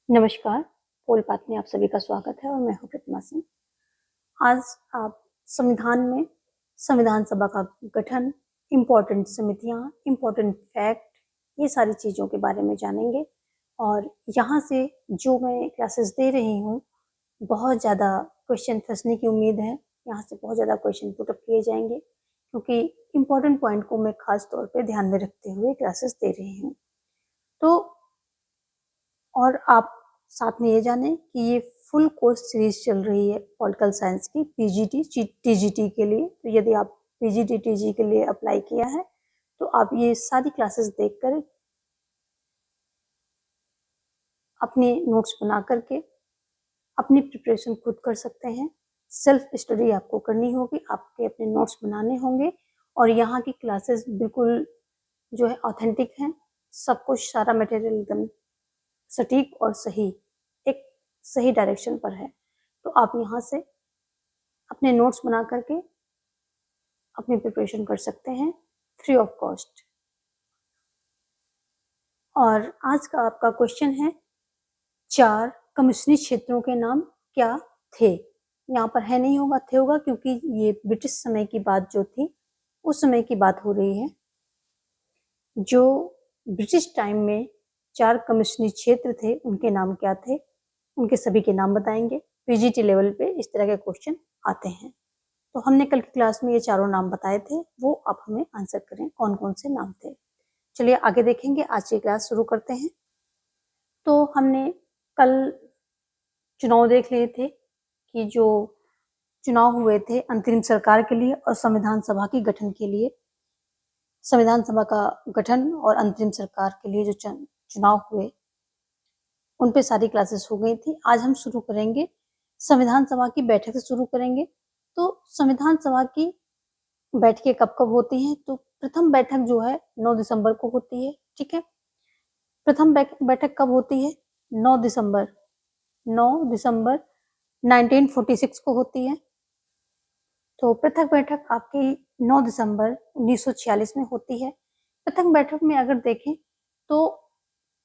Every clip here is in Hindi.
नमस्कार, पोल पात में आप सभी का स्वागत है और मैं हूँ प्रतिमा सिंह। आज आप संविधान में संविधान सभा का गठन, इम्पोर्टेंट समितियाँ, इम्पोर्टेंट फैक्ट, ये सारी चीज़ों के बारे में जानेंगे। और यहाँ से जो मैं क्लासेस दे रही हूँ, बहुत ज़्यादा क्वेश्चन फंसने की उम्मीद है। यहाँ से बहुत ज़्यादा क्वेश्चन पुटअप किए जाएंगे क्योंकि इम्पोर्टेंट पॉइंट को मैं खास तौर पे ध्यान में रखते हुए क्लासेस दे रही हूँ। तो और आप साथ में ये जानें कि ये फुल कोर्स सीरीज चल रही है पॉलिटिकल साइंस की पीजीटी टीजीटी के लिए। तो यदि आप पीजीटी टीजी के लिए अप्लाई किया है तो आप ये सारी क्लासेस देखकर अपने नोट्स बना करके अपनी प्रिपरेशन खुद कर सकते हैं। सेल्फ स्टडी आपको करनी होगी, आपके अपने नोट्स बनाने होंगे और यहाँ की क्लासेस बिल्कुल जो है ऑथेंटिक हैं। सब कुछ सारा मटेरियल एकदम सटीक और सही एक सही डायरेक्शन पर है। तो आप यहाँ से अपने नोट्स बना करके अपनी प्रिपरेशन कर सकते हैं फ्री ऑफ कॉस्ट। और आज का आपका क्वेश्चन है 4 कमिश्नरी क्षेत्रों के नाम क्या थे। यहाँ पर है नहीं होगा, थे होगा क्योंकि ये ब्रिटिश समय की बात जो थी उस समय की बात हो रही है। जो ब्रिटिश टाइम में 4 कमिश्नरी क्षेत्र थे उनके नाम क्या थे, उनके सभी के नाम बताएंगे। पीजीटी लेवल पे इस तरह के क्वेश्चन आते हैं। तो हमने कल की क्लास में ये चारों नाम बताए थे, वो आप हमें आंसर करें कौन कौन से नाम थे। चलिए आगे देखेंगे, आज की क्लास शुरू करते हैं। तो हमने कल चुनाव देख लिए थे कि जो चुनाव हुए थे अंतरिम सरकार के लिए और संविधान सभा के गठन के लिए। संविधान सभा का गठन और अंतरिम सरकार के लिए जो चुनाव हुए उन पे सारी क्लासेस हो गई थी। आज हम शुरू करेंगे संविधान सभा की बैठक से शुरू करेंगे। तो संविधान सभा की बैठकें कब कब होती हैं, तो प्रथम बैठक जो है 9 दिसंबर को होती है। ठीक है, प्रथम बैठक कब होती है? 9 दिसंबर 1946 को होती है। तो पृथक बैठक आपकी 9 दिसंबर 1946 में होती है। पृथक बैठक में अगर देखें तो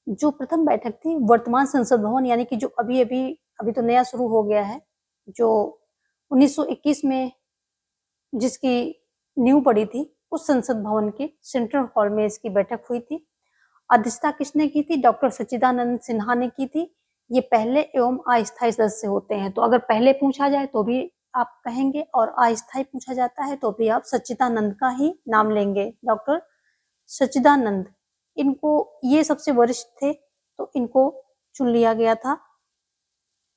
जो प्रथम बैठक थी वर्तमान संसद भवन, यानी कि जो अभी तो नया शुरू हो गया है, जो 1921 में जिसकी नींव पड़ी थी, उस संसद भवन के सेंट्रल हॉल में इसकी बैठक हुई थी। अध्यक्षता किसने की थी? डॉक्टर सच्चिदानंद सिन्हा ने की थी। ये पहले एवं अस्थायी सदस्य होते हैं, तो अगर पहले पूछा जाए तो भी आप कहेंगे और अस्थायी पूछा जाता है तो भी आप सच्चिदानंद का ही नाम लेंगे। डॉक्टर सच्चिदानंद, इनको ये सबसे वरिष्ठ थे तो इनको चुन लिया गया था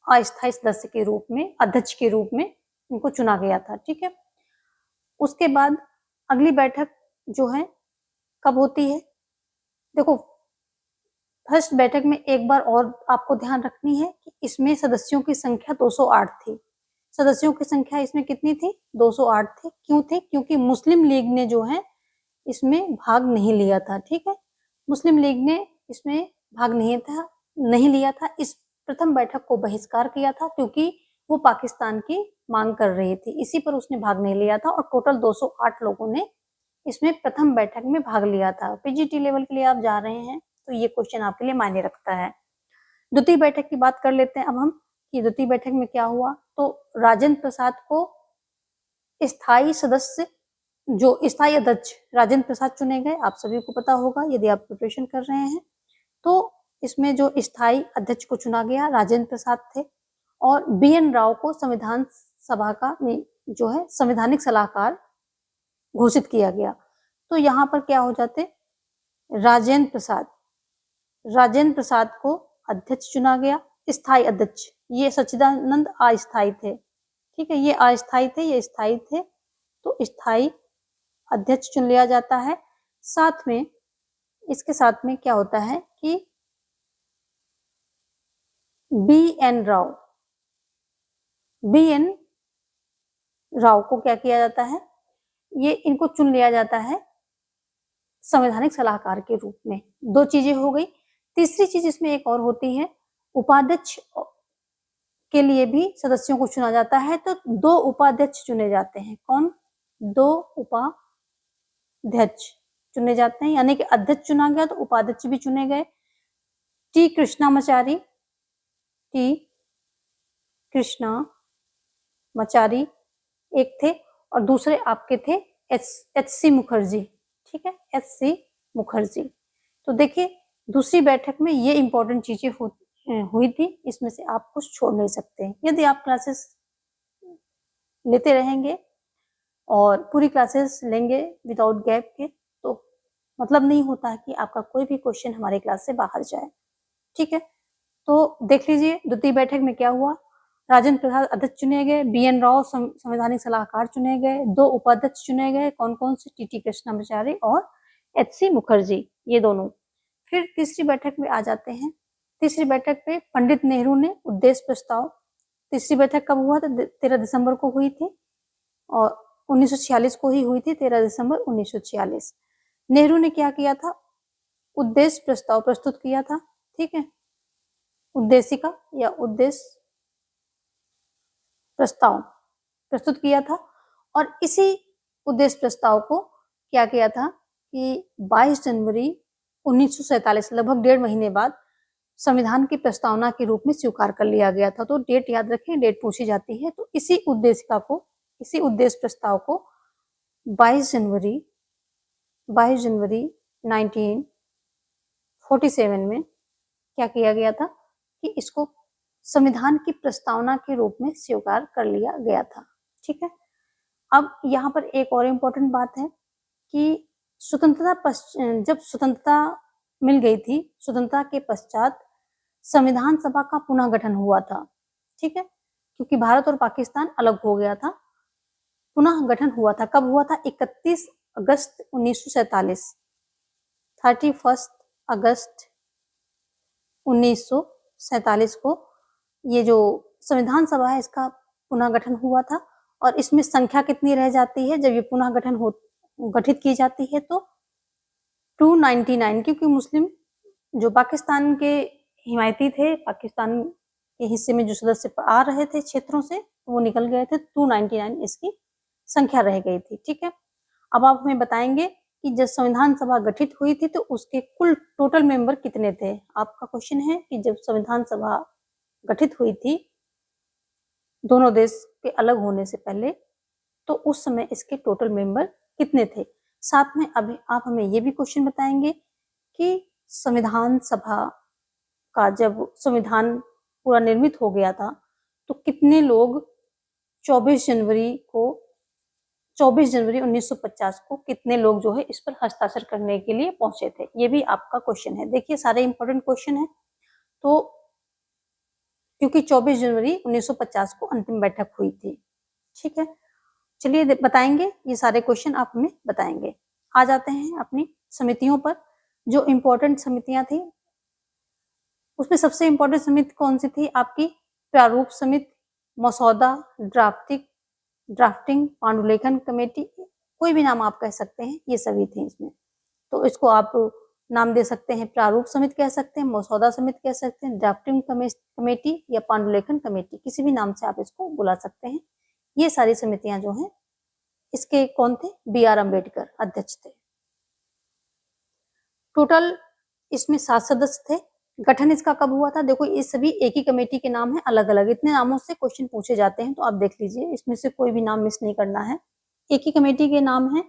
अस्थायी सदस्य के रूप में, अध्यक्ष के रूप में इनको चुना गया था। ठीक है, उसके बाद अगली बैठक जो है कब होती है? देखो, फर्स्ट बैठक में एक बार और आपको ध्यान रखनी है कि इसमें सदस्यों की संख्या 208 थी। सदस्यों की संख्या इसमें कितनी थी? 208 थी। क्यों थी? क्योंकि मुस्लिम लीग ने जो है इसमें भाग नहीं लिया था। ठीक है, मुस्लिम लीग ने इसमें भाग नहीं लिया था। इस प्रथम बैठक को बहिष्कार किया था क्योंकि वो पाकिस्तान की मांग कर रही थी, इसी पर उसने भाग नहीं लिया था। और टोटल 208 लोगों ने इसमें प्रथम बैठक में भाग लिया था। पीजीटी लेवल के लिए आप जा रहे हैं तो ये क्वेश्चन आपके लिए मायने रखता है। द्वितीय बैठक की बात कर लेते हैं अब हम कि द्वितीय बैठक में क्या हुआ। तो राजेंद्र प्रसाद को स्थायी सदस्य, जो स्थायी अध्यक्ष राजेंद्र प्रसाद चुने गए। आप सभी को पता होगा यदि आप प्रिपरेशन कर रहे हैं तो इसमें जो स्थायी अध्यक्ष को चुना गया राजेंद्र प्रसाद थे। और बीएन राव को संविधान सभा का जो है संवैधानिक सलाहकार घोषित किया गया। तो यहाँ पर क्या हो जाते? राजेंद्र प्रसाद को अध्यक्ष चुना गया, स्थायी अध्यक्ष। ये सच्चिदानंद अस्थायी थे। ठीक है, ये अस्थायी थे, ये स्थायी थे, तो स्थायी अध्यक्ष चुन लिया जाता है। साथ में इसके साथ में क्या होता है कि बीएन राव को क्या किया जाता है? ये इनको चुन लिया जाता है संवैधानिक सलाहकार के रूप में। 2 चीजें हो गई। तीसरी चीज इसमें एक और होती है, उपाध्यक्ष के लिए भी सदस्यों को चुना जाता है। तो 2 उपाध्यक्ष चुने जाते हैं। कौन? 2 उपाध्यक्ष चुने जाते हैं, यानी कि अध्यक्ष चुना गया तो उपाध्यक्ष भी चुने गए। टी कृष्णामाचारी टी कृष्णा मचारी एक थे, और दूसरे आपके थे एच सी मुखर्जी। ठीक है, एच सी मुखर्जी। तो देखिए दूसरी बैठक में ये इंपॉर्टेंट चीजें हुई थी, इसमें से आप कुछ छोड़ नहीं सकते। यदि आप क्लासेस लेते रहेंगे और पूरी क्लासेस लेंगे विदाउट गैप के, तो मतलब नहीं होता है कि आपका कोई भी क्वेश्चन हमारे क्लास से बाहर जाए। ठीक है, तो देख लीजिए द्वितीय बैठक में क्या हुआ। राजेंद्र प्रसाद अध्यक्ष चुने गए, बी.एन. राव संवैधानिक सलाहकार चुने गए, 2 उपाध्यक्ष चुने गए, कौन कौन से, टी कृष्णाचार्य और एच.सी. मुखर्जी, ये दोनों। फिर तीसरी बैठक में आ जाते हैं। तीसरी बैठक में पंडित नेहरू ने उद्देश्य प्रस्ताव, तीसरी बैठक कब हुआ था? 13 दिसंबर को हुई थी, और 1946 को ही हुई थी, 13 दिसंबर 1946। नेहरू ने क्या किया था? उद्देश्य प्रस्ताव प्रस्तुत किया था। ठीक है, उद्देशिका या उद्देश्य प्रस्ताव प्रस्तुत किया था, और इसी उद्देश्य प्रस्ताव को क्या किया था कि 22 जनवरी 1947, लगभग 1.5 महीने बाद, संविधान की प्रस्तावना के रूप में स्वीकार कर लिया गया था। तो डेट याद रखें, डेट पूछी जाती है। तो इसी उद्देशिका को, इसी उद्देश्य प्रस्ताव को 22 जनवरी 1947 में क्या किया गया था कि इसको संविधान की प्रस्तावना के रूप में स्वीकार कर लिया गया था। ठीक है, अब यहाँ पर एक और इम्पोर्टेंट बात है कि जब स्वतंत्रता मिल गई थी, स्वतंत्रता के पश्चात संविधान सभा का पुनः गठन हुआ था। ठीक है, क्योंकि भारत और पाकिस्तान अलग हो गया था, पुनः गठन हुआ था। कब हुआ था? 31 अगस्त 1947, 31 अगस्त 1947 को ये जो संविधान सभा है इसका पुनः गठन हुआ था। और इसमें संख्या कितनी रह जाती है जब ये पुनः गठित की जाती है? तो 299, क्योंकि मुस्लिम जो पाकिस्तान के हिमायती थे, पाकिस्तान के हिस्से में जो सदस्य आ रहे थे क्षेत्रों से, वो निकल गए थे, 299 इसकी संख्या रह गई थी। ठीक है, अब आप हमें बताएंगे कि जब संविधान सभा गठित हुई थी तो उसके कुल टोटल मेंबर कितने थे? आपका क्वेश्चन है कि जब संविधान सभा गठित हुई थी दोनों देश के अलग होने से पहले, तो उस समय इसके टोटल मेंबर कितने थे? साथ में अभी आप हमें ये भी क्वेश्चन बताएंगे कि संविधान सभा का जब संविधान पूरा निर्मित हो गया था तो कितने लोग 24 जनवरी 1950 को कितने लोग जो है इस पर हस्ताक्षर करने के लिए पहुंचे थे? ये भी आपका क्वेश्चन है। देखिए सारे इंपॉर्टेंट क्वेश्चन है। तो क्योंकि 24 जनवरी 1950 को अंतिम बैठक हुई थी। ठीक है, चलिए बताएंगे, ये सारे क्वेश्चन आप हमें बताएंगे। आ जाते हैं अपनी समितियों पर। जो इंपॉर्टेंट समितियां थी उसमें सबसे इंपॉर्टेंट समिति कौन सी थी आपकी? प्रारूप समिति, मसौदा, ड्राफ्टिंग, पांडुलेखन कमेटी, कोई भी नाम आप कह सकते हैं, ये सभी थे इसमें। तो इसको आप नाम दे सकते हैं, प्रारूप समिति कह सकते हैं, मसौदा समिति कह सकते हैं, ड्राफ्टिंग कमेटी या पांडुलेखन कमेटी, किसी भी नाम से आप इसको बुला सकते हैं। ये सारी समितियां जो हैं इसके कौन थे? बी.आर. अम्बेडकर अध्यक्ष थे। टोटल इसमें 7 सदस्य थे। गठन इसका कब हुआ था? देखो ये सभी एक ही कमेटी के नाम है, अलग अलग, इतने नामों से क्वेश्चन पूछे जाते हैं, तो आप देख लीजिए इसमें से कोई भी नाम मिस नहीं करना है। एक ही कमेटी के नाम है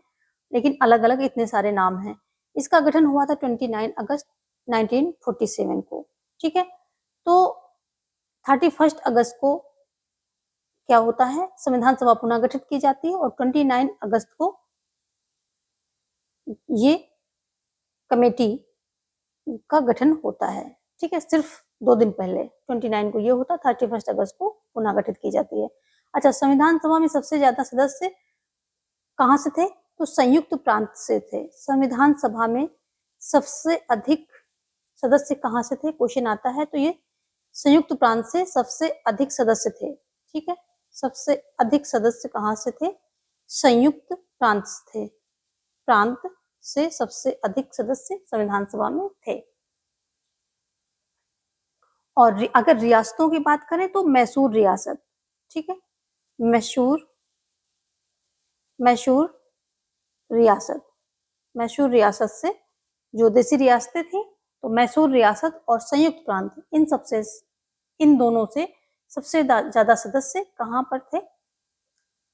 लेकिन अलग अलग इतने सारे नाम हैं। इसका गठन हुआ था 29 अगस्त 1947 को। ठीक है, तो 31 अगस्त को क्या होता है? संविधान सभा पुनः गठित की जाती है, और 29 अगस्त को ये कमेटी का गठन होता है। ठीक है, सिर्फ 2 दिन पहले 29 को ये होता, 31 अगस्त को पुनः गठित की जाती है। अच्छा, संविधान सभा में सबसे ज्यादा सदस्य कहाँ से थे? तो संयुक्त प्रांत से थे। संविधान सभा में सबसे अधिक सदस्य कहाँ से थे? क्वेश्चन आता है तो ये संयुक्त प्रांत से सबसे अधिक सदस्य थे। ठीक है, सबसे अधिक सदस्य कहाँ से थे? संयुक्त प्रांत थे। प्रांत से सबसे अधिक सदस्य संविधान सभा में थे। और अगर रियासतों की बात करें तो मैसूर रियासत, ठीक है, मैसूर रियासत से जो देसी रियासतें थी, तो मैसूर रियासत और संयुक्त प्रांत, इन सबसे इन दोनों से सबसे ज्यादा सदस्य कहाँ पर थे?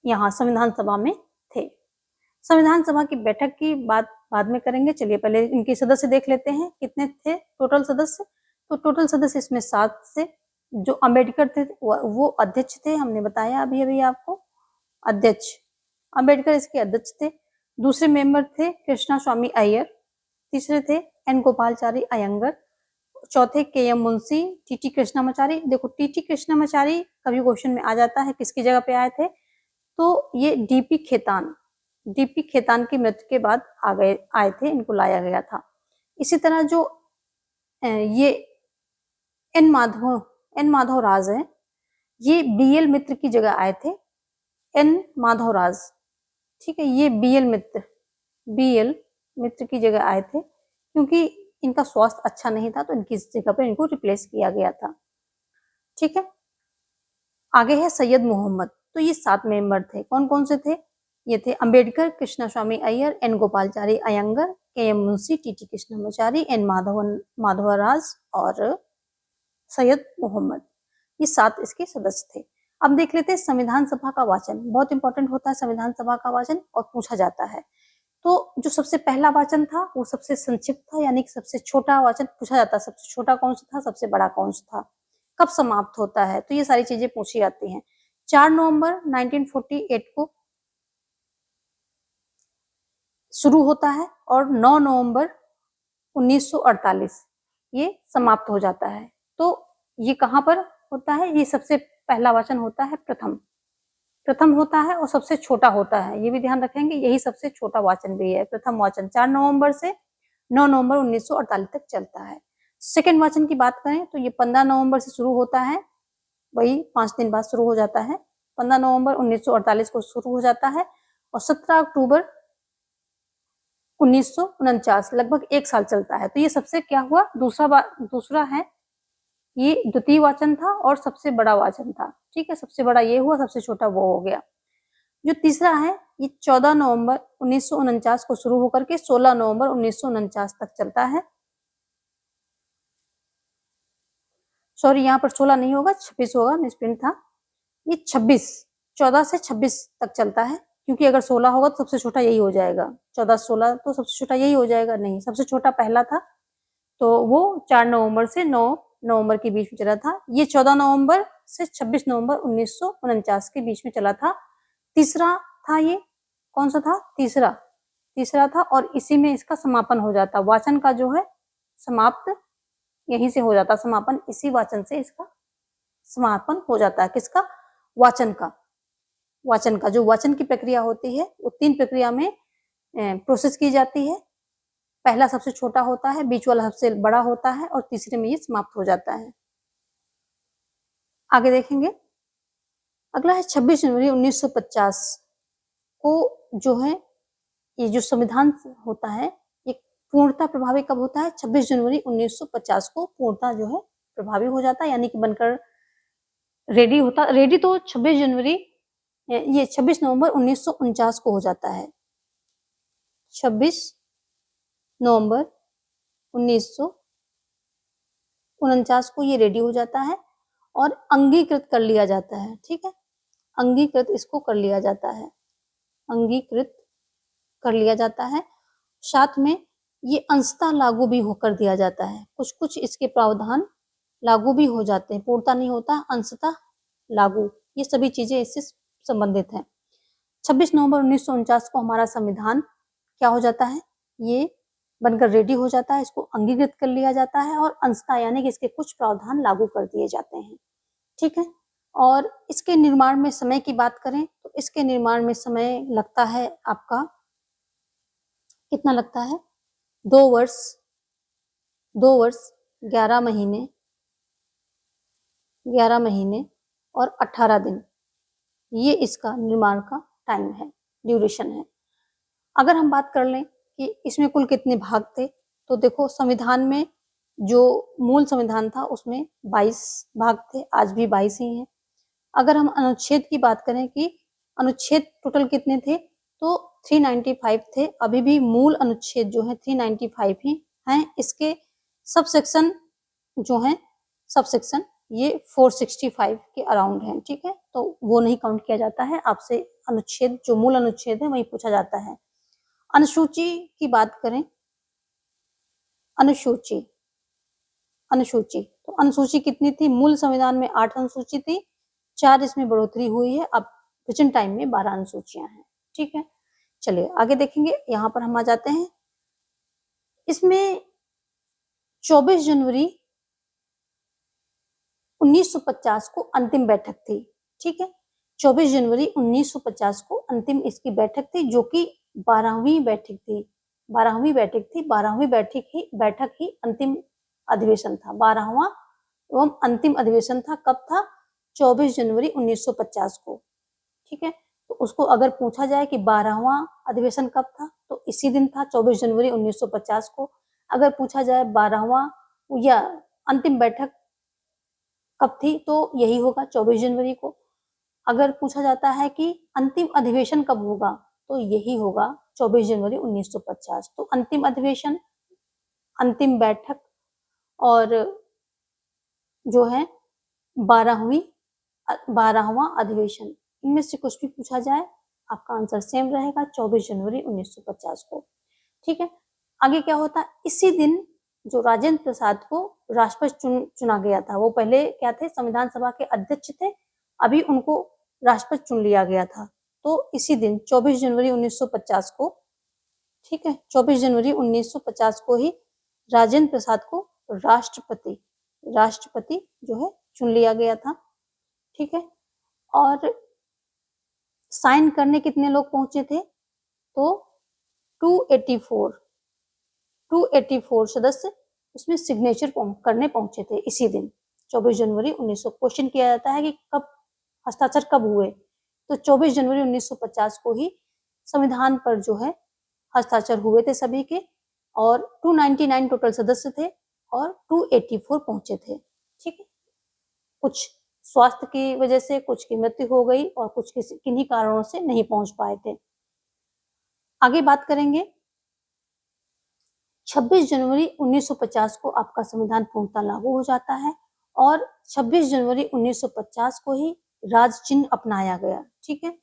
यहाँ संविधान सभा में थे। संविधान सभा की बैठक की बात बाद में करेंगे। चलिए पहले इनके सदस्य देख लेते हैं कितने थे टोटल सदस्य। तो टोटल सदस्य इसमें 7 थे। जो अंबेडकर थे वो अध्यक्ष थे, हमने बताया अभी अभी आपको, अध्यक्ष अंबेडकर इसके अध्यक्ष थे। दूसरे मेंबर थे कृष्णा स्वामी अय्यर, तीसरे थे एन गोपालचारी अयंगर, चौथे के एम मुंशी, टी कृष्णामाचारी। देखो टी कृष्णामाचारी कभी क्वेश्चन में आ जाता है, किसकी जगह पे आए थे? तो ये डीपी खेतान की मृत्यु के बाद आए थे, इनको लाया गया था। इसी तरह जो ये एन माधव राज है, ये बीएल मित्र की जगह आए थे, एन माधव राज, ठीक है। ये बीएल मित्र की जगह आए थे, क्योंकि इनका स्वास्थ्य अच्छा नहीं था तो इनकी जगह पर इनको रिप्लेस किया गया था, ठीक है। आगे है सैयद मोहम्मद। तो ये 7 मेंबर थे। कौन कौन से थे? ये थे Ambedkar, Krishna Swami Ayyar, N Gopalachari Ayyangar, K M Munshi, T Krishnamachari, N Madhavraj और सैयद मोहम्मद। ये 7 इसके सदस्य थे। अब देख लेते हैं संविधान सभा का वाचन। बहुत इंपॉर्टेंट होता है संविधान सभा का वाचन और पूछा जाता है। तो जो सबसे पहला वाचन था वो सबसे संक्षिप्त था, यानी कि सबसे छोटा वाचन पूछा जाता है। सबसे छोटा कौन सा था, सबसे बड़ा कौन सा था, कब समाप्त होता है, तो ये सारी चीजें पूछी जाती हैं। 4 नवंबर 1948 को शुरू होता है और 9 नवंबर 1948 ये समाप्त हो जाता है। तो ये कहाँ पर होता है? ये सबसे पहला वाचन होता है प्रथम होता है और सबसे छोटा होता है, ये भी ध्यान रखेंगे। यही सबसे छोटा वाचन भी है। प्रथम वाचन 4 नवंबर से 9 नवंबर 1948 तक चलता है। सेकंड वाचन की बात करें तो ये 15 नवंबर से शुरू होता है, वही 5 दिन बाद शुरू हो जाता है। 15 नवंबर 1948 को शुरू हो जाता है और 17 अक्टूबर 1949 लगभग 1 साल चलता है। तो ये सबसे क्या हुआ, दूसरा है, ये द्वितीय वाचन था और सबसे बड़ा वाचन था, ठीक है। सबसे बड़ा ये हुआ, सबसे छोटा वो हो गया। जो तीसरा है ये 14 नवंबर 1949 को शुरू होकर के 16 नवंबर 1949 तक चलता है। सॉरी, यहाँ पर 16 नहीं होगा, 26 होगा, मिसप्रिंट था। ये 14 से 26 तक चलता है, क्योंकि अगर 16 होगा तो सबसे छोटा यही हो जाएगा। 14 16 तो सबसे छोटा यही हो जाएगा, नहीं, सबसे छोटा पहला था तो वो 4 नवंबर से 9 नवंबर के बीच में चला था। ये 14 नवंबर से 26 नवंबर 1949 के बीच में चला था। तीसरा था, ये कौन सा था? तीसरा था और इसी में इसका समापन हो जाता। वाचन का जो है समाप्त यहीं से हो जाता, समापन इसी वाचन से इसका समापन हो जाता है। किसका? वाचन का जो वाचन की प्रक्रिया होती है वो 3 प्रक्रिया में प्रोसेस की जाती है। पहला सबसे छोटा होता है, बीच वाला सबसे बड़ा होता है और तीसरे में ये समाप्त हो जाता है। आगे देखेंगे, अगला है 26 जनवरी 1950 को जो है ये जो संविधान होता है ये पूर्णतः प्रभावी कब होता है? 26 जनवरी 1950 को पूर्णतः जो है प्रभावी हो जाता है, यानी कि बनकर रेडी तो 26 जनवरी ये 26 नवंबर 1949 को हो जाता है। 26 नवंबर 1949 को ये रेडी हो जाता है और अंगीकृत कर लिया जाता है, ठीक है। अंगीकृत इसको कर लिया जाता है, अंगीकृत कर लिया जाता है। साथ में ये अंशतः लागू भी होकर दिया जाता है। कुछ कुछ इसके प्रावधान लागू भी हो जाते हैं, पूर्णतः नहीं होता, अंशतः लागू, ये सभी चीजें इससे संबंधित हैं। 26 नवंबर 1949 को हमारा संविधान क्या हो जाता है? ये बनकर रेडी हो जाता है, इसको अंगीकृत कर लिया जाता है और अंशतः यानी कि इसके कुछ प्रावधान लागू कर दिए जाते हैं, ठीक है। और इसके निर्माण में समय की बात करें तो इसके निर्माण में समय लगता है आपका, कितना लगता है? 2 वर्ष 11 महीने और 18 दिन, ये इसका निर्माण का टाइम है, ड्यूरेशन है। अगर हम बात कर लें कि इसमें कुल कितने भाग थे, तो देखो संविधान में जो मूल संविधान था उसमें 22 भाग थे, आज भी 22 ही हैं। अगर हम अनुच्छेद की बात करें कि अनुच्छेद टोटल कितने थे, तो 395 थे। अभी भी मूल अनुच्छेद जो है 395 ही हैं। इसके सब सेक्शन जो हैं, सब सेक्शन ये 465 के अराउंड है, ठीक है, तो वो नहीं काउंट किया जाता है। आपसे अनुच्छेद, जो मूल अनुच्छेद है वही पूछा जाता है। अनुसूची की बात करें, अनुसूची तो अनुसूची कितनी थी? मूल संविधान में 8 अनुसूची थी, 4 इसमें बढ़ोतरी हुई है, अब प्रेजेंट टाइम में 12 अनुसूचियां हैं, ठीक है। चलिए आगे देखेंगे, यहाँ पर हम आ जाते हैं। इसमें 24 जनवरी 1950 को अंतिम बैठक थी, ठीक है। 24 जनवरी 1950 को अंतिम इसकी बैठक थी, जो कि 12वीं बैठक थी। 12वीं बैठक ही अंतिम अधिवेशन था। 12वां एवं अंतिम अधिवेशन था। कब था? 24 जनवरी 1950 को, ठीक है। तो उसको अगर पूछा जाए कि 12वां अधिवेशन कब था, तो इसी दिन था, 24 जनवरी 1950 को। अगर पूछा जाए 12वां या अंतिम बैठक कब थी, तो यही होगा 24 जनवरी को। अगर पूछा जाता है कि अंतिम अधिवेशन कब होगा, तो यही होगा 24 जनवरी 1950। तो अंतिम अधिवेशन, अंतिम बैठक और जो है 12वां अधिवेशन, इनमें से कुछ भी पूछा जाए आपका आंसर सेम रहेगा, 24 जनवरी 1950 को, ठीक है। आगे क्या होता है? इसी दिन जो राजेंद्र प्रसाद को राष्ट्रपति चुना गया था, वो पहले क्या थे? संविधान सभा के अध्यक्ष थे, अभी उनको राष्ट्रपति चुन लिया गया था। तो इसी दिन 24 जनवरी 1950 को, ठीक है, 24 जनवरी 1950 को ही राजेंद्र प्रसाद को राष्ट्रपति जो है चुन लिया गया था, ठीक है। और साइन करने कितने लोग पहुंचे थे? तो 284 सदस्य उसमें सिग्नेचर करने पहुंचे थे इसी दिन 24 जनवरी 1900। क्वेश्चन किया जाता है कि कब हस्ताक्षर कब हुए, तो 24 जनवरी 1950 को ही संविधान पर जो है हस्ताक्षर हुए थे सभी के, और 299 टोटल सदस्य थे और 284 पहुंचे थे, ठीक है। कुछ स्वास्थ्य की वजह से कुछ की मृत्यु हो गई और कुछ किन्हीं कारणों से नहीं पहुंच पाए थे। आगे बात करेंगे, 26 जनवरी 1950 को आपका संविधान पूर्णतः लागू हो जाता है और 26 जनवरी 1950 को ही राज चिन्ह अपनाया गया, ठीक है।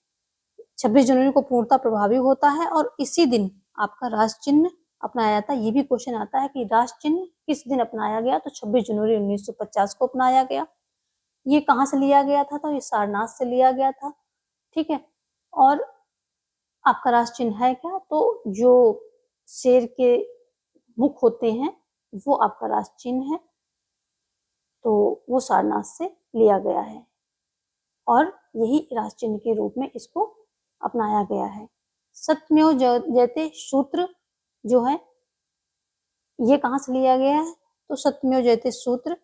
26 जनवरी को पूर्णतः प्रभावी होता है और इसी दिन आपका राष्ट्र चिन्ह अपनाया जाता है। ये भी क्वेश्चन आता है कि राष्ट्र चिन्ह किस दिन अपनाया गया, तो 26 जनवरी 1950 को अपनाया गया। ये कहाँ से लिया गया था? तो ये सारनाथ से लिया गया था, ठीक है। और आपका राष्ट्र चिन्ह है क्या? तो जो शेर के मुख होते हैं वो आपका राष्ट्र चिन्ह है, तो वो सारनाथ से लिया गया है और यही राष्ट्र चिन्ह के रूप में इसको अपनाया गया है। सत्यमेव जयते सूत्र जो है ये कहाँ से लिया गया है? तो सत्यमेव जयते सूत्र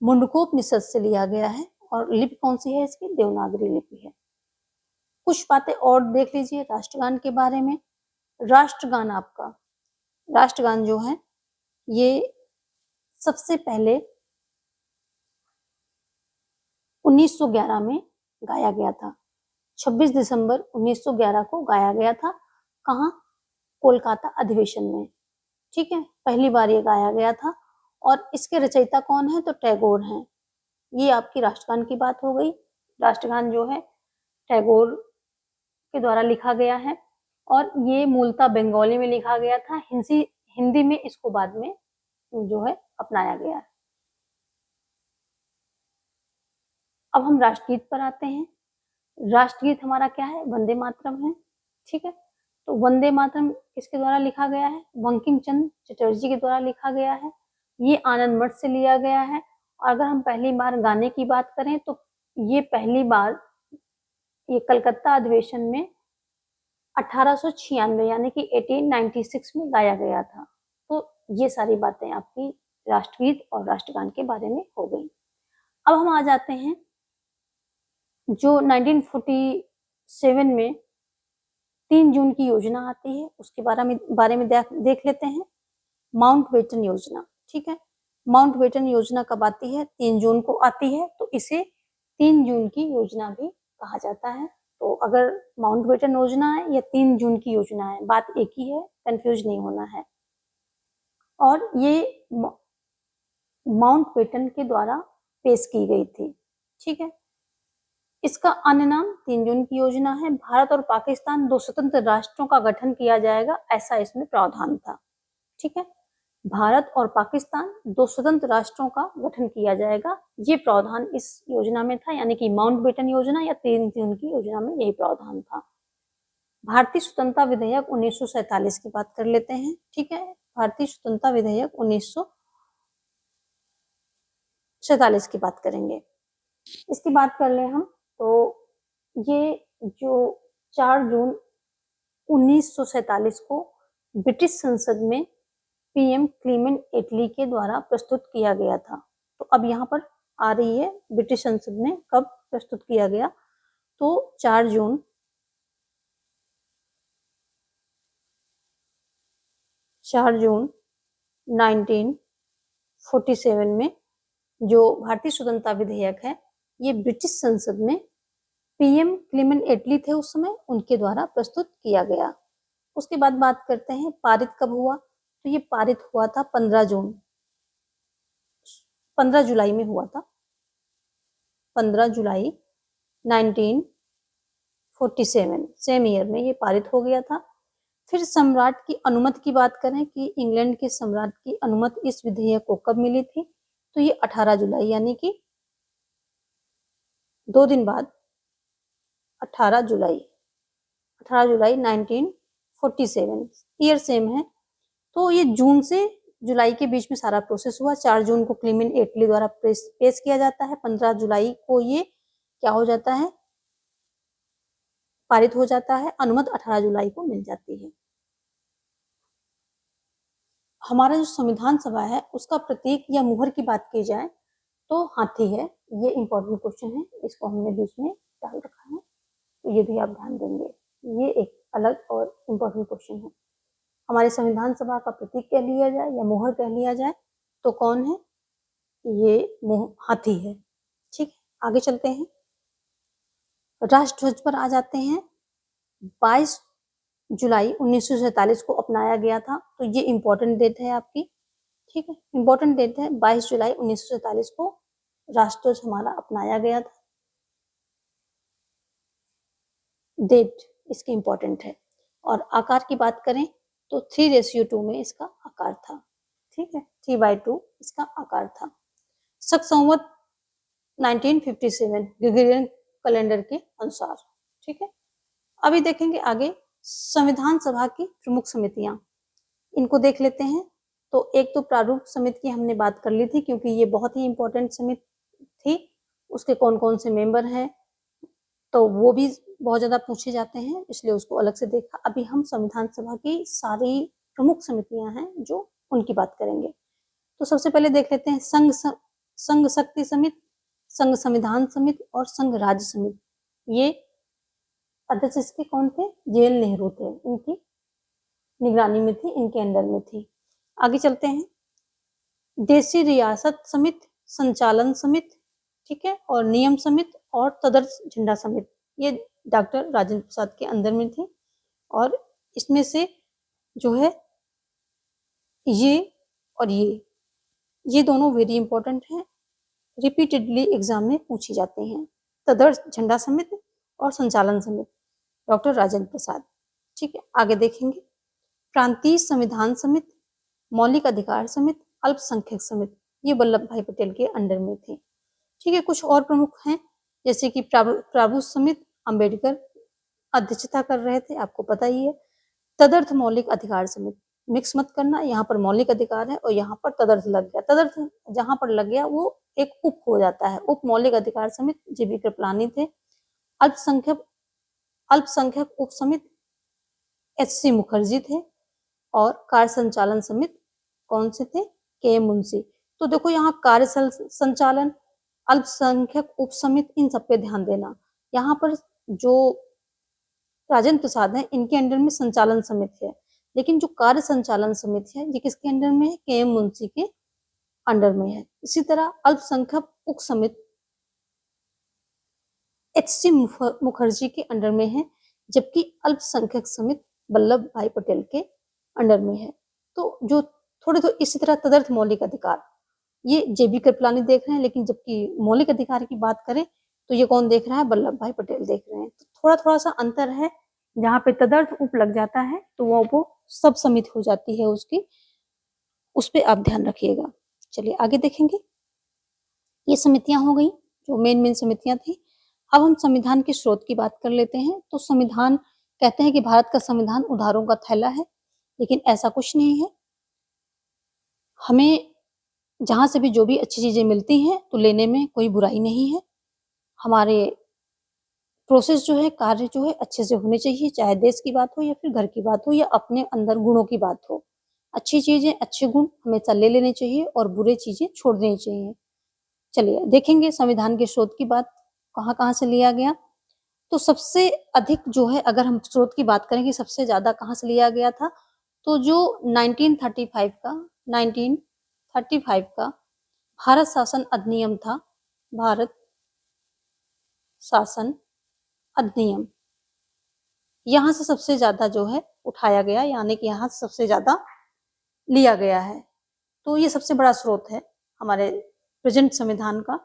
मुंडकोपनिषद से लिया गया है और लिपि कौन सी है इसकी? देवनागरी लिपि है। कुछ बातें और देख लीजिए राष्ट्रगान के बारे में। राष्ट्रगान, आपका राष्ट्रगान जो है ये सबसे पहले 1911 में गाया गया था। 26 दिसंबर 1911 को गाया गया था। कहाँ? कोलकाता अधिवेशन में, ठीक है, पहली बार ये गाया गया था। और इसके रचयिता कौन है? तो टैगोर हैं। ये आपकी राष्ट्रगान की बात हो गई। राष्ट्रगान जो है टैगोर के द्वारा लिखा गया है और ये मूलतः बंगाली में लिखा गया था। हिंदी में इसको बाद में जो है अपनाया गया है। अब हम राष्ट्रगीत पर आते हैं। राष्ट्रगीत हमारा क्या है? वंदे मातरम है, ठीक है। तो वंदे मातरम किसके द्वारा लिखा गया है? बंकिम चंद्र चटर्जी के द्वारा लिखा गया है। ये आनंद मठ से लिया गया है। और अगर हम पहली बार गाने की बात करें तो ये पहली बार ये कलकत्ता अधिवेशन में 1896 यानी कि 1896 में गाया गया था। तो ये सारी बातें आपकी राष्ट्रगीत और राष्ट्रगान के बारे में हो गई। अब हम आ जाते हैं जो 1947 में 3 जून की योजना आती है उसके बारे में देख लेते हैं। माउंटबेटन योजना, ठीक है। माउंटबेटन योजना कब आती है? 3 जून को आती है, तो इसे 3 जून की योजना भी कहा जाता है। तो अगर माउंटबेटन योजना है या 3 जून की योजना है, बात एक ही है, कंफ्यूज नहीं होना है। और ये माउंटबेटन के द्वारा पेश की गई थी। ठीक है, इसका अन्य नाम 3 जून की योजना है। भारत और पाकिस्तान 2 स्वतंत्र राष्ट्रों का गठन किया जाएगा, ऐसा इसमें प्रावधान था। ठीक है, भारत और पाकिस्तान 2 स्वतंत्र राष्ट्रों का गठन किया जाएगा, ये प्रावधान इस योजना में था, यानी कि माउंटबेटन योजना या 3 जून की योजना में यही प्रावधान था। भारतीय स्वतंत्रता विधेयक 1947 की बात कर लेते हैं। ठीक है, भारतीय स्वतंत्रता विधेयक 1947 की बात करेंगे। इसकी बात कर ले हम तो ये जो 4 जून 1947 को ब्रिटिश संसद में पीएम क्लीमेंट एटली के द्वारा प्रस्तुत किया गया था। तो अब यहाँ पर आ रही है ब्रिटिश संसद में कब प्रस्तुत किया गया, तो 4 जून 1947 में जो भारतीय स्वतंत्रता विधेयक है, ये ब्रिटिश संसद में पीएम क्लीमेंट एटली थे उस समय, उनके द्वारा प्रस्तुत किया गया। उसके बाद बात करते हैं पारित कब हुआ, तो ये पारित हुआ था 15 जुलाई में हुआ था। 15 जुलाई 1947 सेम ईयर में ये पारित हो गया था। फिर सम्राट की अनुमति की बात करें कि इंग्लैंड के सम्राट की अनुमति इस विधेयक को कब मिली थी, तो ये 18 जुलाई यानी कि 2 दिन बाद 18 जुलाई 1947 ईयर सेम है। तो ये जून से जुलाई के बीच में सारा प्रोसेस हुआ। 4 जून को क्लीमेंट एटली द्वारा पेश किया जाता है। 15 जुलाई को ये क्या हो जाता है, पारित हो जाता है। अनुमति 18 जुलाई को मिल जाती है। हमारा जो संविधान सभा है उसका प्रतीक या मुहर की बात की जाए तो हाथी है। ये इंपॉर्टेंट क्वेश्चन है, इसको हमने बीच में डाल रखा है, तो ये भी आप ध्यान देंगे। ये एक अलग और इम्पोर्टेंट क्वेश्चन है। हमारे संविधान सभा का प्रतीक कह लिया जाए या मोहर कह लिया जाए तो कौन है, ये हाथी है। ठीक है, आगे चलते हैं। राष्ट्रध्वज पर आ जाते हैं। 22 जुलाई 1947 को अपनाया गया था, तो ये इंपॉर्टेंट डेट है आपकी। ठीक है, इंपॉर्टेंट डेट है 22 जुलाई 1947 को राष्ट्रध्वज हमारा अपनाया गया था। डेट इसकी इंपॉर्टेंट है। और आकार की बात करें तो 3:2 में इसका आकार था। ठीक है, 3/2 इसका आकार था। शक संवत 1957 ग्रेगोरियन कैलेंडर के अनुसार। ठीक है, अभी देखेंगे आगे संविधान सभा की प्रमुख समितियां, इनको देख लेते हैं। तो एक तो प्रारूप समिति की हमने बात कर ली थी, क्योंकि ये बहुत ही इंपॉर्टेंट समिति थी। उसके कौन कौन से मेंबर हैं तो वो भी बहुत ज्यादा पूछे जाते हैं, इसलिए उसको अलग से देखा। अभी हम संविधान सभा की सारी प्रमुख समितियां हैं जो उनकी बात करेंगे। तो सबसे पहले देख लेते हैं संघ शक्ति समिति, संघ संविधान समिति और संघ राज्य समिति। ये अध्यक्ष इसके कौन थे, जेएल नेहरू थे, इनकी निगरानी में थी, इनके अंडर में थी। आगे चलते हैं। देशी रियासत समिति, संचालन समिति, ठीक है, और नियम समिति और तदर्थ झंडा समिति, ये डॉक्टर राजेंद्र प्रसाद के अंदर में थी। और इसमें से जो है ये और ये दोनों वेरी इंपॉर्टेंट हैं, रिपीटेडली एग्जाम में पूछी जाते हैं। तदर्थ झंडा समिति और संचालन समिति डॉक्टर राजेंद्र प्रसाद। ठीक है, आगे देखेंगे। प्रांतीय संविधान समिति, मौलिक अधिकार समिति, अल्पसंख्यक समिति, ये वल्लभ भाई पटेल के अंडर में थी। ठीक है, कुछ और प्रमुख हैं जैसे कि प्रारूप समिति, अंबेडकर अध्यक्षता कर रहे थे, आपको पता ही है। तदर्थ मौलिक अधिकार समिति, मिक्स मत करना, यहाँ पर मौलिक अधिकार है और यहाँ पर तदर्थ लग गया। तदर्थ जहां पर लग गया वो एक उप हो जाता है। उप मौलिक अधिकार समिति जीबी कृपलानी थे। अल्पसंख्यक उप समिति एचसी मुखर्जी थे। और कार्य संचालन समिति कौन से थे, के मुंशी। तो देखो यहाँ कार्य संचालन, अल्पसंख्यक उप समिति, इन सब पे ध्यान देना। यहाँ पर जो राजेंद्र प्रसाद है इनके अंडर में संचालन समिति है, लेकिन जो कार्य संचालन समिति है ये किसके अंडर में है, के मुंशी के अंडर में है। इसी तरह अल्पसंख्यक उप समिति एचसी मुखर्जी के अंडर में है, जबकि अल्पसंख्यक समिति वल्लभ भाई पटेल के अंडर में है। तो जो थोड़े तो इसी तरह तदर्थ मौलिक अधिकार, ये जेबी कृपलानी देख रहे हैं, लेकिन जबकि मौलिक अधिकार की बात करें तो ये कौन देख रहा है, वल्लभ भाई पटेल देख रहे हैं। तो थोड़ा थोड़ा सा अंतर है, जहाँ पे तदर्थ उप लग जाता है तो वो सब समिति हो जाती है उसकी, उस पर आप ध्यान रखिएगा। चलिए आगे देखेंगे। ये समितियां हो गई जो मेन समितियां थी। अब हम संविधान के स्रोत की बात कर लेते हैं। तो संविधान, कहते हैं कि भारत का संविधान उधारों का थैला है, लेकिन ऐसा कुछ नहीं है। हमें जहां से भी जो भी अच्छी चीजें मिलती हैं तो लेने में कोई बुराई नहीं है। हमारे प्रोसेस जो है, कार्य जो है अच्छे से होने चाहिए, चाहे देश की बात हो या फिर घर की बात हो या अपने अंदर गुणों की बात हो। अच्छी चीजें, अच्छे गुण हमेशा ले लेने चाहिए और बुरे चीजें छोड़ देनी चाहिए। चलिए देखेंगे संविधान के स्रोत की बात कहाँ कहाँ से लिया गया। तो सबसे अधिक जो है, अगर हम स्रोत की बात करें कि सबसे ज्यादा कहाँ से लिया गया था, तो जो 1935 का भारत शासन अधिनियम था, भारत शासन अधिनियम, यहाँ से सबसे ज्यादा जो है उठाया गया, यानी कि यहाँ से सबसे ज्यादा लिया गया है। तो ये सबसे बड़ा स्रोत है हमारे प्रेजेंट संविधान का,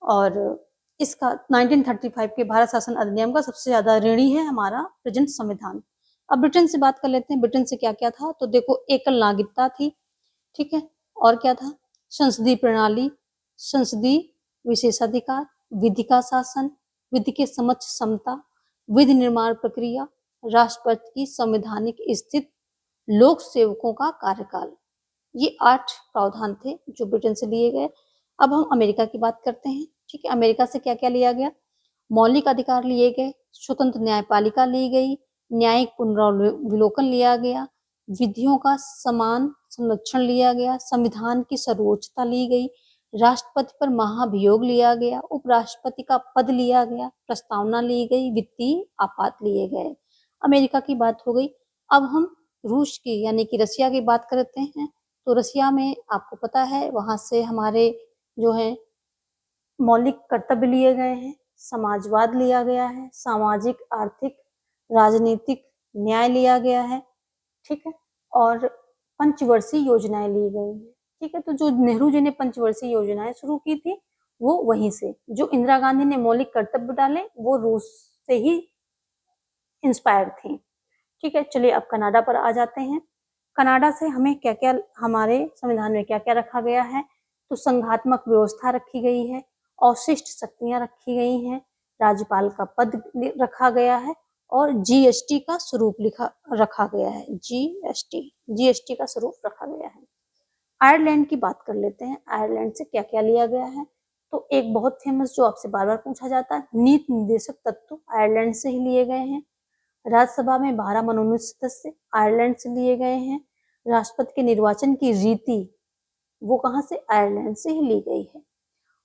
और इसका 1935 के भारत शासन अधिनियम का सबसे ज्यादा ऋणी है हमारा प्रेजेंट संविधान। अब ब्रिटेन से बात कर लेते हैं। ब्रिटेन से क्या क्या था, तो देखो एकल नागरिकता थी, ठीक है, और क्या था, संसदीय प्रणाली, संसदीय विशेषाधिकार, विधि का शासन, विधि के समक्ष समता, विधि निर्माण प्रक्रिया, राष्ट्रपति की संवैधानिक स्थिति, लोक सेवकों का कार्यकाल। ये 8 प्रावधान थे जो ब्रिटेन से लिए गए। अब हम अमेरिका की बात करते हैं, ठीक है। अमेरिका से क्या क्या लिया गया, मौलिक अधिकार लिए गए, स्वतंत्र न्यायपालिका ली गई, न्यायिक पुनरावलोकन लिया गया, विधियों का समान संरक्षण लिया गया, संविधान की सर्वोच्चता ली गई, राष्ट्रपति पर महाभियोग लिया गया, उपराष्ट्रपति का पद लिया गया, प्रस्तावना ली गई, वित्तीय आपात लिए गए। अमेरिका की बात हो गई। अब हम रूस की यानी कि रसिया की बात करते हैं। तो रसिया में आपको पता है, वहां से हमारे जो है मौलिक कर्तव्य लिए गए हैं, समाजवाद लिया गया है, सामाजिक, आर्थिक, राजनीतिक न्याय लिया गया है, ठीक है, और पंचवर्षीय योजनाएं ली गई है, ठीक है। तो जो नेहरू जी ने पंचवर्षीय योजनाएं शुरू की थी वो वहीं से, जो इंदिरा गांधी ने मौलिक कर्तव्य डाले वो रूस से ही इंस्पायर थी, ठीक है। चलिए अब कनाडा पर आ जाते हैं। कनाडा से हमें क्या क्या, हमारे संविधान में क्या क्या रखा गया है, तो संघात्मक व्यवस्था रखी गई है, अवशिष्ट शक्तियां रखी गई हैं, राज्यपाल का पद रखा गया है, और जीएसटी का स्वरूप रखा गया है। जीएसटी का स्वरूप रखा गया है। आयरलैंड की बात कर लेते हैं। आयरलैंड से क्या क्या लिया गया है, तो एक बहुत फेमस जो आपसे बार बार पूछा जाता है, नीति निर्देशक तत्व आयरलैंड से ही लिए गए हैं। राज्यसभा में 12 मनोनीत सदस्य आयरलैंड से लिए गए हैं। राष्ट्रपति के निर्वाचन की रीति वो कहाँ से, आयरलैंड से ही ली गई है।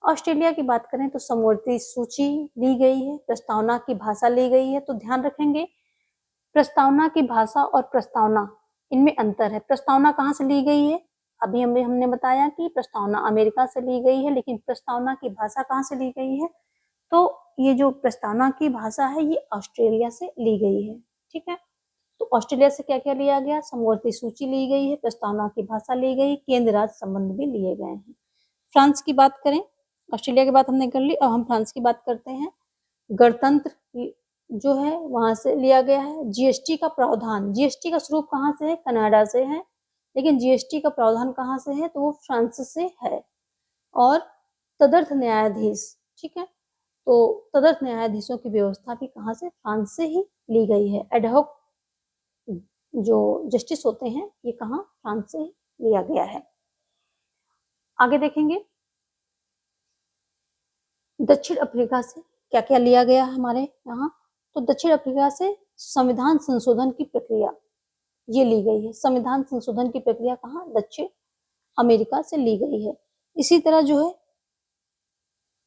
ऑस्ट्रेलिया की बात करें तो समवर्ती सूची ली गई है, प्रस्तावना की भाषा ली गई है। तो ध्यान रखेंगे, प्रस्तावना की भाषा और प्रस्तावना, इनमें अंतर है। प्रस्तावना कहाँ से ली गई है, अभी हमने बताया कि प्रस्तावना अमेरिका से ली गई है, लेकिन प्रस्तावना की भाषा कहाँ से ली गई है, तो ये जो प्रस्तावना की भाषा है ये ऑस्ट्रेलिया से ली गई है, ठीक है। तो ऑस्ट्रेलिया से क्या क्या लिया गया, समवर्ती सूची ली गई है, प्रस्तावना की भाषा ली गई, केंद्र राज्य संबंध भी लिए गए हैं। फ्रांस की बात करें, ऑस्ट्रेलिया की बात हमने कर ली, अब हम फ्रांस की बात करते हैं। गणतंत्र जो है वहां से लिया गया है। जीएसटी का प्रावधान, जीएसटी का स्वरूप कहाँ से है, कनाडा से है, लेकिन जीएसटी का प्रावधान कहाँ से है, तो वो फ्रांस से है। और तदर्थ न्यायाधीश, ठीक है, तो तदर्थ न्यायाधीशों की व्यवस्था भी कहाँ से, फ्रांस से ही ली गई है। एडहॉक जो जस्टिस होते हैं ये कहाँ, फ्रांस से ही लिया गया है। आगे देखेंगे, दक्षिण अफ्रीका से क्या क्या लिया गया हमारे यहाँ, तो दक्षिण अफ्रीका से संविधान संशोधन की प्रक्रिया ये ली गई है। संविधान संशोधन की प्रक्रिया कहाँ, दक्षिण अमेरिका से ली गई है। इसी तरह जो है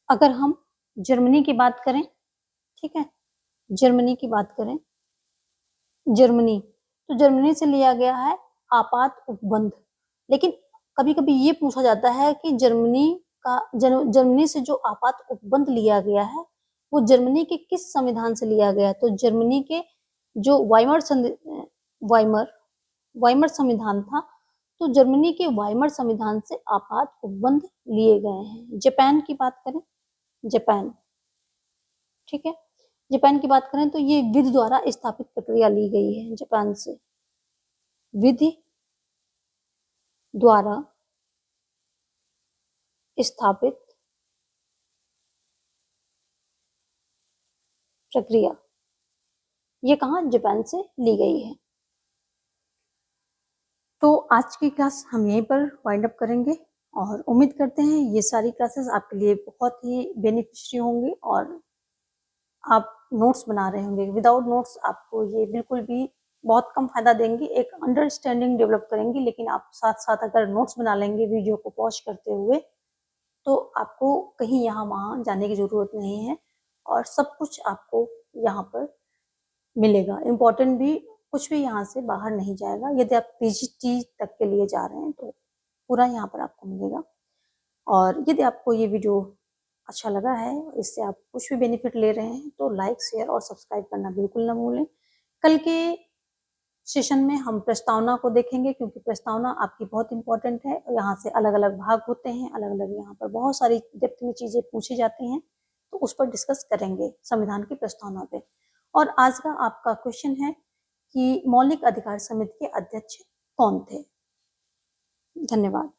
अगर हम जर्मनी की बात करें, ठीक है, जर्मनी की बात करें, जर्मनी, तो जर्मनी से लिया गया है आपात उपबंध। लेकिन कभी कभी ये पूछा जाता है कि जर्मनी से जो आपात उपबंध लिया गया है वो जर्मनी के किस संविधान से लिया गया, तो जर्मनी के जो वाइमर संविधान था, तो जर्मनी के वाइमर संविधान से आपात उपबंध लिए गए हैं। जापान की बात करें, जापान, ठीक है, जापान की बात करें तो ये विधि द्वारा स्थापित प्रक्रिया ली गई है। जापान से विधि द्वारा स्थापित प्रक्रिया, ये कहाँ, जापान से ली गई है। तो आज की क्लास हम यहीं पर वाइंड अप करेंगे और उम्मीद करते हैं ये सारी क्लासेस आपके लिए बहुत ही बेनिफिशियरी होंगी और आप नोट्स बना रहे होंगे। विदाउट नोट्स आपको ये बिल्कुल भी बहुत कम फायदा देंगी, एक अंडरस्टैंडिंग डेवलप करेंगी, लेकिन आप साथ साथ अगर नोट्स बना लेंगे वीडियो को पॉज करते हुए तो आपको कहीं यहाँ वहाँ जाने की ज़रूरत नहीं है और सब कुछ आपको यहाँ पर मिलेगा। इम्पोर्टेंट भी कुछ भी यहाँ से बाहर नहीं जाएगा। यदि आप पीजीटी तक के लिए जा रहे हैं तो पूरा यहाँ पर आपको मिलेगा। और यदि आपको ये वीडियो अच्छा लगा है, इससे आप कुछ भी बेनिफिट ले रहे हैं, तो लाइक, शेयर और सब्सक्राइब करना बिल्कुल ना भूलें। कल के सेशन में हम प्रस्तावना को देखेंगे, क्योंकि प्रस्तावना आपकी बहुत इंपॉर्टेंट है। यहाँ से अलग अलग भाग होते हैं, अलग अलग यहाँ पर बहुत सारी डेप्थ में चीज़ें पूछी जाती हैं, तो उस पर डिस्कस करेंगे संविधान की प्रस्तावना पे। और आज का आपका क्वेश्चन है कि मौलिक अधिकार समिति के अध्यक्ष कौन थे। धन्यवाद।